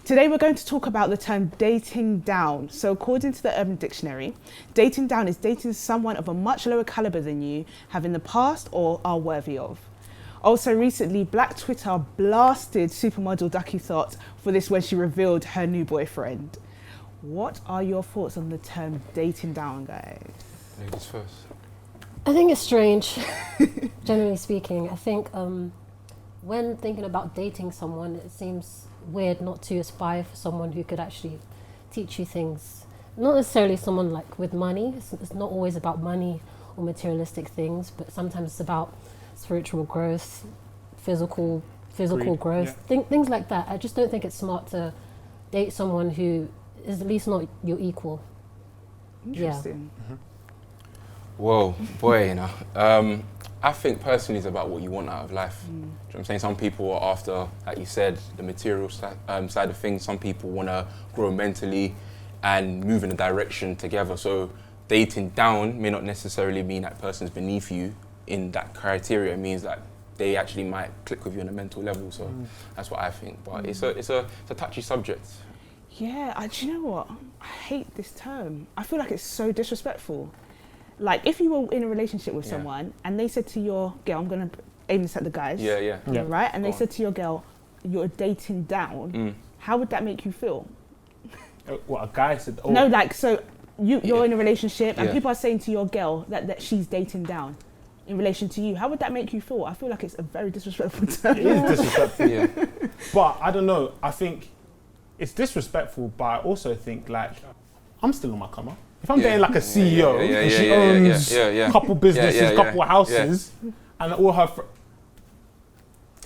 Today we're going to talk about the term dating down. So according to the Urban Dictionary, dating down is dating someone of a much lower caliber than you have in the past or are worthy of. Also recently, Black Twitter blasted supermodel Ducky Thought for this when she revealed her new boyfriend. What are your thoughts on the term dating down, guys? Ladies first. I think it's strange, generally speaking. I think when thinking about dating someone, it seems weird not to aspire for someone who could actually teach you things. Not necessarily someone like with money. It's not always about money or materialistic things, but sometimes it's about spiritual growth, physical growth, things like that. I just don't think it's smart to date someone who is at least not your equal. Interesting. Yeah. Well, boy, I think personally it's about what you want out of life. Do you know what I'm saying? Some people are after, like you said, the material side of things. Some people want to grow mentally and move in a direction together. So dating down may not necessarily mean that person's beneath you in that criteria. It means that they actually might click with you on a mental level. So that's what I think. But it's a touchy subject. Yeah, do you know what? I hate this term. I feel like it's so disrespectful. Like, if you were in a relationship with someone and they said to your girl, I'm going to aim this at the guys, right? And they said to your girl, you're dating down, how would that make you feel? What, a guy said? Oh. No, like, so you're in a relationship and people are saying to your girl that she's dating down in relation to you. How would that make you feel? I feel like it's a very disrespectful term. It is disrespectful, But I don't know, I think it's disrespectful, but I also think, like, I'm still on my come up. If I'm dating like a CEO and she owns a couple businesses, couple houses, and all her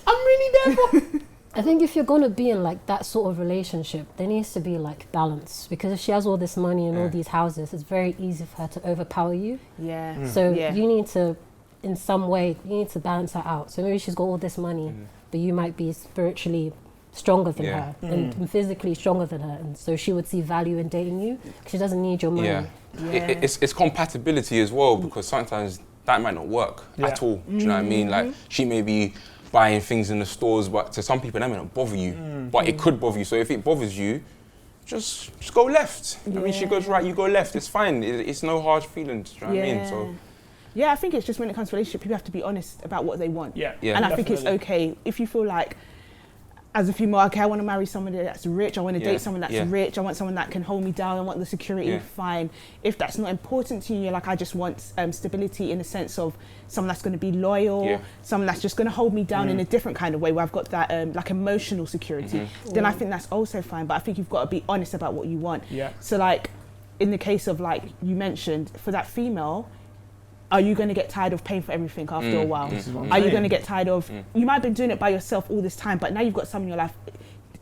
I'm really there for. I think if you're going to be in like that sort of relationship, there needs to be like balance, because if she has all this money and all these houses, it's very easy for her to overpower you. So you need to, in some way, you need to balance her out. So maybe she's got all this money, but you might be spiritually stronger than her and physically stronger than her, and so she would see value in dating you because she doesn't need your money. It's compatibility as well, because sometimes that might not work at all. Do you know what I mean? Like, she may be buying things in the stores, but to some people that may not bother you, but it could bother you. So if it bothers you, just go left. I mean, she goes right, you go left. It's fine. It's no hard feelings. Do you know what I mean? So. Yeah, I think it's just when it comes to relationship, people have to be honest about what they want. And I think it's okay if you feel like, as a female, okay, I want to marry somebody that's rich, I want to date someone that's rich, I want someone that can hold me down, I want the security, fine. If that's not important to you, you're like, I just want stability in the sense of someone that's going to be loyal, someone that's just going to hold me down in a different kind of way, where I've got that like emotional security, then I think that's also fine. But I think you've got to be honest about what you want. So like, in the case of like you mentioned, for that female, are you going to get tired of paying for everything after a while? Are you going to get tired of, you might have been doing it by yourself all this time, but now you've got someone in your life.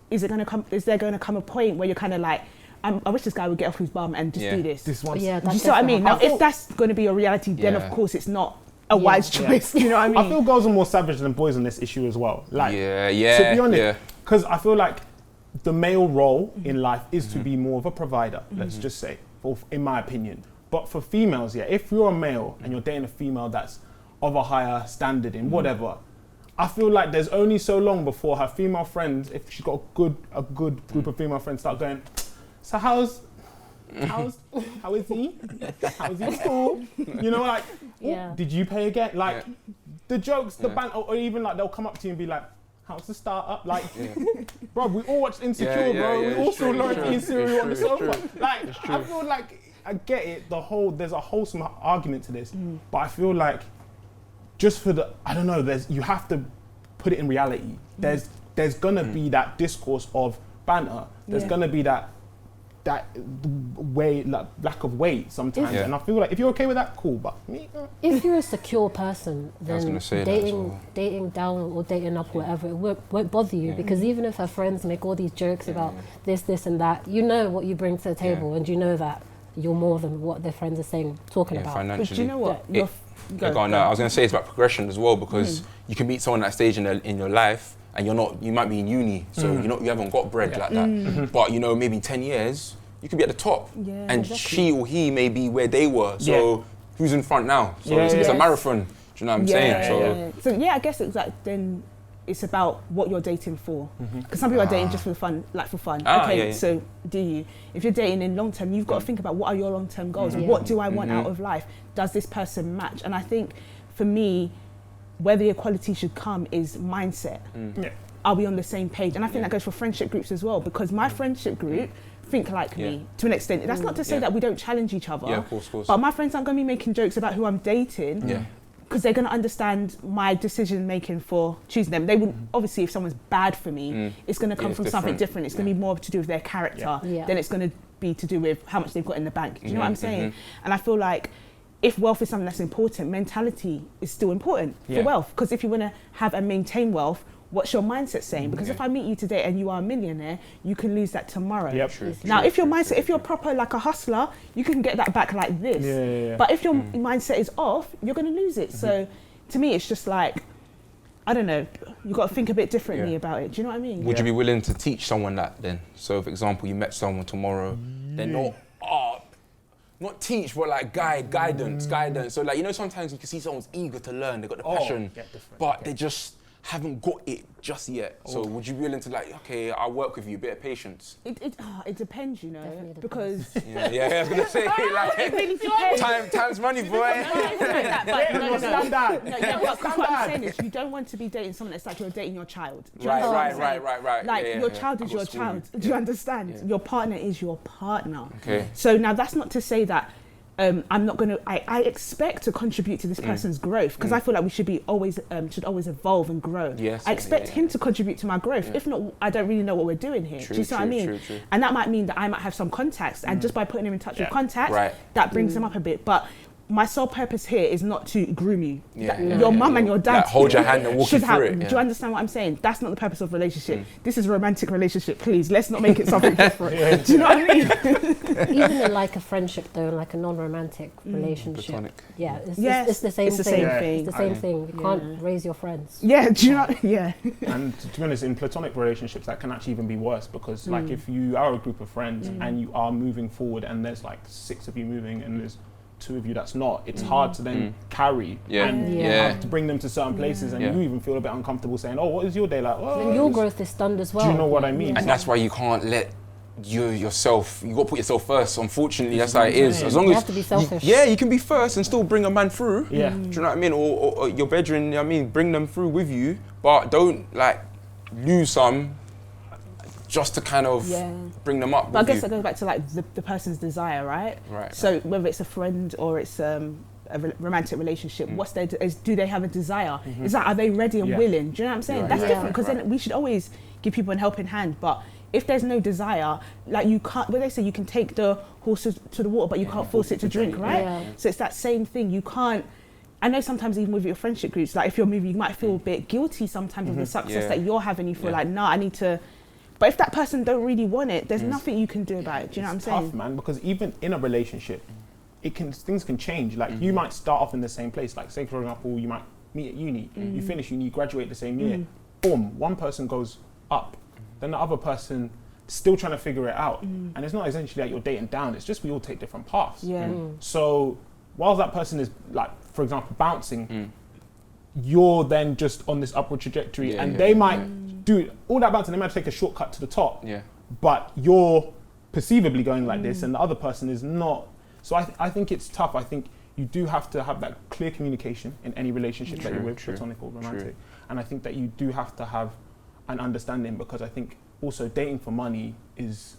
Is there going to come a point where you're kind of like, I wish this guy would get off his bum and just do this. This one. Do you see what I mean? Now, if that's going to be a reality, then of course it's not a wise choice. You know what I mean? I feel girls are more savage than boys on this issue as well. Like, to be honest, because I feel like the male role in life is to be more of a provider, let's just say, in my opinion. But for females, if you're a male and you're dating a female that's of a higher standard in whatever, I feel like there's only so long before her female friends, if she's got a good group of female friends, start going, so how is he? How is he in school? You know, like, did you pay again? Like, the jokes, the banter, or even like they'll come up to you and be like, how's the startup? Like, bro, we all watched Insecure, bro. We all saw Lauren cereal on the sofa. Like, I feel like, I get it, there's a wholesome argument to this, but I feel like just for I don't know, you have to put it in reality. There's gonna be that discourse of banter. There's gonna be that way, like, lack of weight sometimes. And I feel like if you're okay with that, cool, but me, if you're a secure person, then dating down or dating up, whatever, it won't bother you, because even if her friends make all these jokes about this and that, you know what you bring to the table, and you know that you're more than what their friends are talking about. But do you know what? I was going to say it's about progression as well, because you can meet someone at that stage in your life, and you might be in uni, so you haven't got bread like that. But maybe 10 years, you could be at the top, and she or he may be where they were. So who's in front now? So it's a marathon. Do you know what I'm saying? So I guess it's like then it's about what you're dating for. Because some people are dating just for fun, so do you? If you're dating in long term, you've got to think about what are your long term goals. What do I want out of life? Does this person match? And I think for me, where the equality should come is mindset. Are we on the same page? And I think that goes for friendship groups as well, because my friendship group think like me to an extent. That's not to say that we don't challenge each other. Of course. But my friends aren't going to be making jokes about who I'm dating. Because they're going to understand my decision making for choosing them. They would obviously, if someone's bad for me, it's going to come from something different. It's going to be more to do with their character than it's going to be to do with how much they've got in the bank. Do you know what I'm saying? And I feel like if wealth is something that's important, mentality is still important for wealth. Because if you want to have and maintain wealth, what's your mindset saying? Because if I meet you today and you are a millionaire, you can lose that tomorrow. Now, if your mindset, if you're proper like a hustler, you can get that back like this. But if your mindset is off, you're going to lose it. So to me, it's just like, I don't know, you've got to think a bit differently about it. Do you know what I mean? Would you be willing to teach someone that then? So, for example, you met someone tomorrow, they're not teach, but like guidance. So like, you know, sometimes you can see someone's eager to learn, they've got the passion, but they just haven't got it just yet. So would you be willing to like, okay, I'll work with you, a bit of patience? It depends, you know, because I was gonna say like, it really depends. Time's money, boy. What I'm saying is, you don't want to be dating someone that's like you're dating your child. Right. Like your child is your child. Do you understand? Your partner is your partner. Okay. So now that's not to say that I'm not going to. I expect to contribute to this person's growth, because I feel like we should always evolve and grow. I expect him to contribute to my growth. If not, I don't really know what we're doing here. Do you see what I mean? True. And that might mean that I might have some contacts, and just by putting him in touch with contacts, that brings him up a bit. But my sole purpose here is not to groom you. Your mum and your dad like, hold your hand and walk you through it. Do you understand what I'm saying? That's not the purpose of relationship. This is a romantic relationship. Please, let's not make it something different. Do you know what I mean? Even in like a friendship though, like a non-romantic relationship. Platonic. It's the same thing. It's the same thing. You can't raise your friends. Do you know? And to be honest, in platonic relationships, that can actually even be worse, because like if you are a group of friends and you are moving forward, and there's like 6 of you moving, and there's 2 of you that's not, it's hard to then carry and have to bring them to certain places, and you even feel a bit uncomfortable saying, oh, what is your day like? Oh, then your growth is stunned as well. Do you know what I mean? And that's why you can't let yourself, you got to put yourself first. Unfortunately, that's how it is. As long you as have to be selfish. you can be first and still bring a man through. Do you know what I mean? Or your bedroom, I mean, bring them through with you, but don't like lose some just to kind of bring them up. But I guess that goes back to like the person's desire, right? So whether it's a friend or it's a romantic relationship, what's their do they have a desire? Is that, are they ready and willing? Do you know what I'm saying? That's different, because then we should always give people a helping hand. But if there's no desire, like you can't, when they say you can take the horse to the water, but you can't force it to drink, right? So it's that same thing. You can't. I know sometimes even with your friendship groups, like if you're moving, you might feel a bit guilty sometimes of the success that you're having. You feel like, nah, I need to. But if that person don't really want it, there's nothing you can do about it. Do you know what I'm saying? It's tough, man, because even in a relationship, things can change. Like you might start off in the same place. Like say, for example, you might meet at uni, you finish uni, you graduate the same year. Boom, one person goes up, then the other person still trying to figure it out. And it's not essentially like you're dating down. It's just we all take different paths. So while that person is like, for example, bouncing, you're then just on this upward trajectory, and they might do all that bouncing. They might take a shortcut to the top, but you're perceivably going like this, and the other person is not. So I think it's tough. I think you do have to have that clear communication in any relationship that you're with, platonic or romantic. And I think that you do have to have an understanding, because I think also dating for money is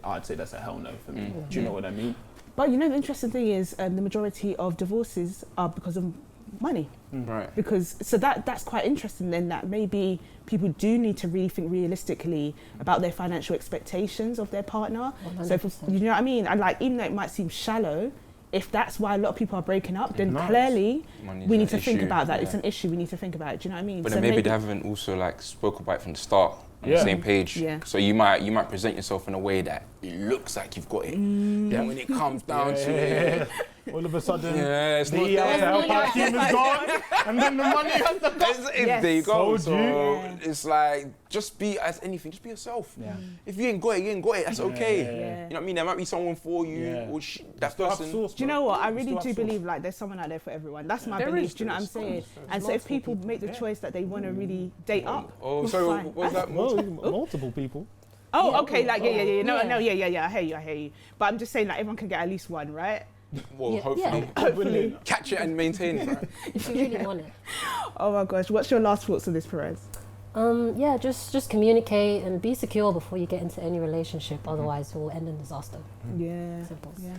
I'd say that's a hell no for me. Do you know what I mean? But you know, the interesting thing is the majority of divorces are because of money. Right. Because so that's quite interesting then, that maybe people do need to really think realistically about their financial expectations of their partner. 100%. So you know what I mean? And like, even though it might seem shallow, if that's why a lot of people are breaking up, then clearly we need to think about that. It's an issue, we need to think about it. Do you know what I mean? But so then maybe they haven't also like spoke about it from the start. On the same page. So you might present yourself in a way that it looks like you've got it. Then when it comes down to it, all of a sudden, it's the help out team is gone, and then the money has to go. There you go. So Yeah. it's like, just be as anything, just be yourself. Yeah. If you ain't got it, you ain't got it. That's okay. Yeah. You know what I mean? There might be someone for you, or that person. Do you know what? I really do believe like there's someone out there for everyone. That's my belief. Do you know what I'm saying? And so if people make the choice that they want to really date up, so what was that? Multiple people. Oh, okay, like yeah. No, I hear you. But I'm just saying like everyone can get at least one, right? Well, hopefully catch it and maintain it. Right? If you really want it. Oh my gosh, what's your last thoughts on this, Perez? Just communicate and be secure before you get into any relationship. Otherwise, it will end in disaster. Yeah. Simple. Yeah.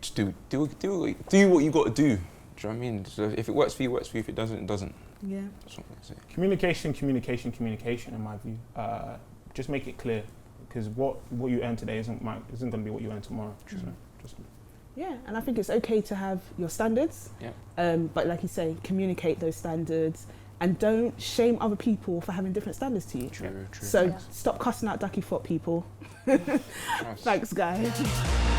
Just do what you got to do. Do you know what I mean? So if it works for you, it works for you. If it doesn't, it doesn't. Yeah. That's what I say. Communication. In my view, just make it clear, because what you earn today isn't going to be what you earn tomorrow. True. So just. Yeah, and I think it's okay to have your standards. Yeah. But like you say, communicate those standards and don't shame other people for having different standards to you. True. So stop cussing out ducky foot people. Thanks, guys.